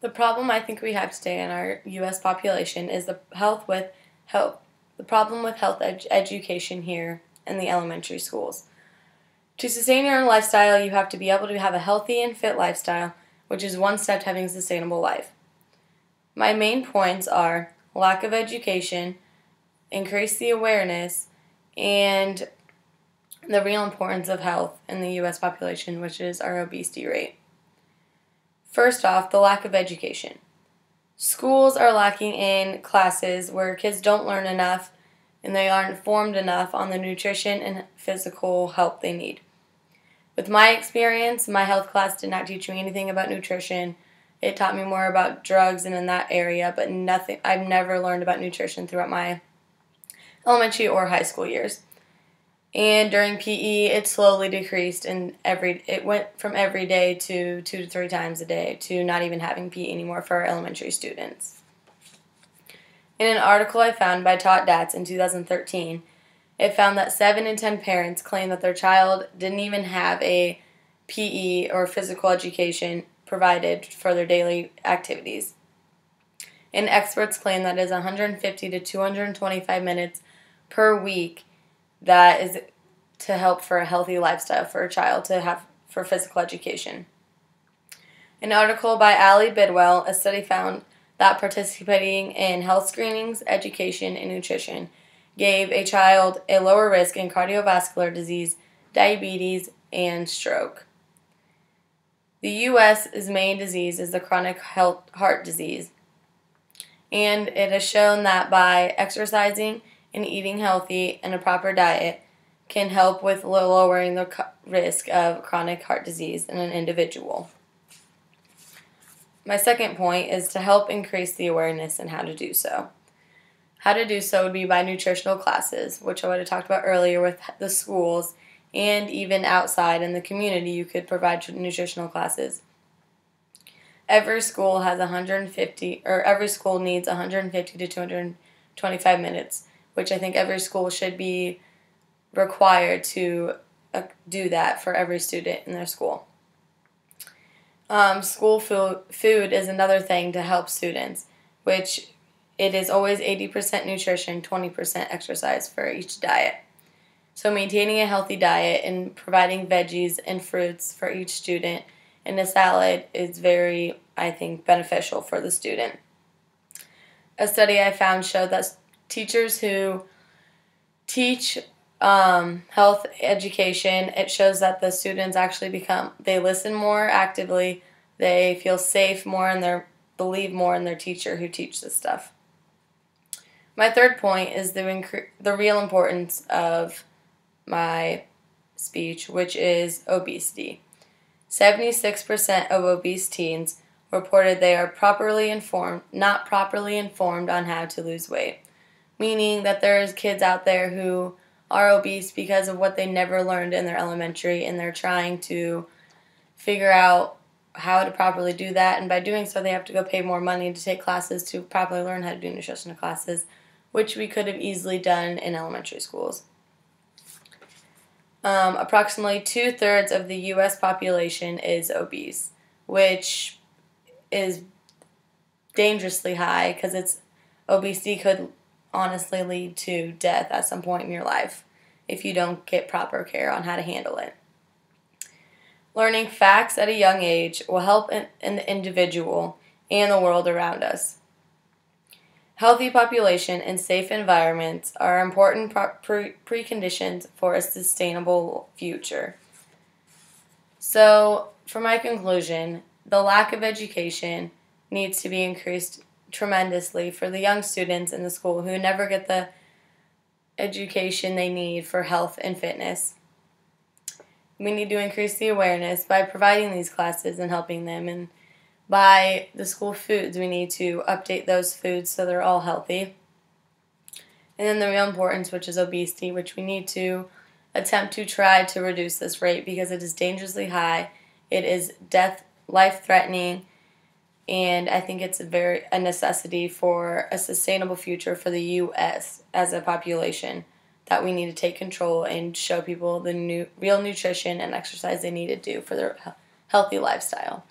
The problem I think we have today in our U.S. population is the problem with health education here in the elementary schools. To sustain your own lifestyle, you have to be able to have a healthy and fit lifestyle, which is one step to having a sustainable life. My main points are lack of education, increase the awareness, and the real importance of health in the U.S. population, which is our obesity rate. First off, the lack of education. Schools are lacking in classes where kids don't learn enough and they aren't informed enough on the nutrition and physical help they need. With my experience, my health class did not teach me anything about nutrition. It taught me more about drugs and in that area, but nothing. I've never learned about nutrition throughout my elementary or high school years. And during PE, it slowly decreased, and it went from every day to 2 to 3 times a day to not even having PE anymore for our elementary students. In an article I found by Tot Dats in 2013, it found that 7 in 10 parents claim that their child didn't even have a PE or physical education provided for their daily activities. And experts claim that is 150 to 225 minutes per week that is to help for a healthy lifestyle for a child to have for physical education. An article by Ali Bidwell, a study found that participating in health screenings, education, and nutrition gave a child a lower risk in cardiovascular disease, diabetes, and stroke. The U.S.'s main disease is the chronic heart disease, and it has shown that by exercising and eating healthy and a proper diet can help with lowering the risk of chronic heart disease in an individual. My second point is to help increase the awareness and how to do so. How to do so would be by nutritional classes, which I would have talked about earlier with the schools, and even outside in the community you could provide nutritional classes. Every school has 150, or every school needs 150 to 225 minutes, which I think every school should be required to do that for every student in their school. School food is another thing to help students, which it is always 80% nutrition, 20% exercise for each diet. So maintaining a healthy diet and providing veggies and fruits for each student in a salad is very, I think, beneficial for the student. A study I found showed that teachers who teach health education, it shows that the students actually they listen more actively, they feel safe more, and they believe more in their teacher who teach this stuff. My third point is the real importance of my speech, which is obesity. 76% of obese teens reported they are not properly informed on how to lose weight, meaning that there's kids out there who are obese because of what they never learned in their elementary, and they're trying to figure out how to properly do that, and by doing so they have to go pay more money to take classes to properly learn how to do nutritional classes, which we could have easily done in elementary schools. Approximately 2/3 of the U.S. population is obese, which is dangerously high because obesity could honestly lead to death at some point in your life if you don't get proper care on how to handle it. Learning facts at a young age will help in the individual and the world around us. Healthy population and safe environments are important preconditions for a sustainable future. So, for my conclusion, the lack of education needs to be increased tremendously for the young students in the school who never get the education they need for health and fitness. We need to increase the awareness by providing these classes and helping them, and by the school foods, we need to update those foods so they're all healthy. And then the real importance, which is obesity, which we need to attempt to try to reduce this rate because it is dangerously high. It is life-threatening, and I think it's a necessity for a sustainable future for the U.S. as a population that we need to take control and show people the real nutrition and exercise they need to do for their healthy lifestyle.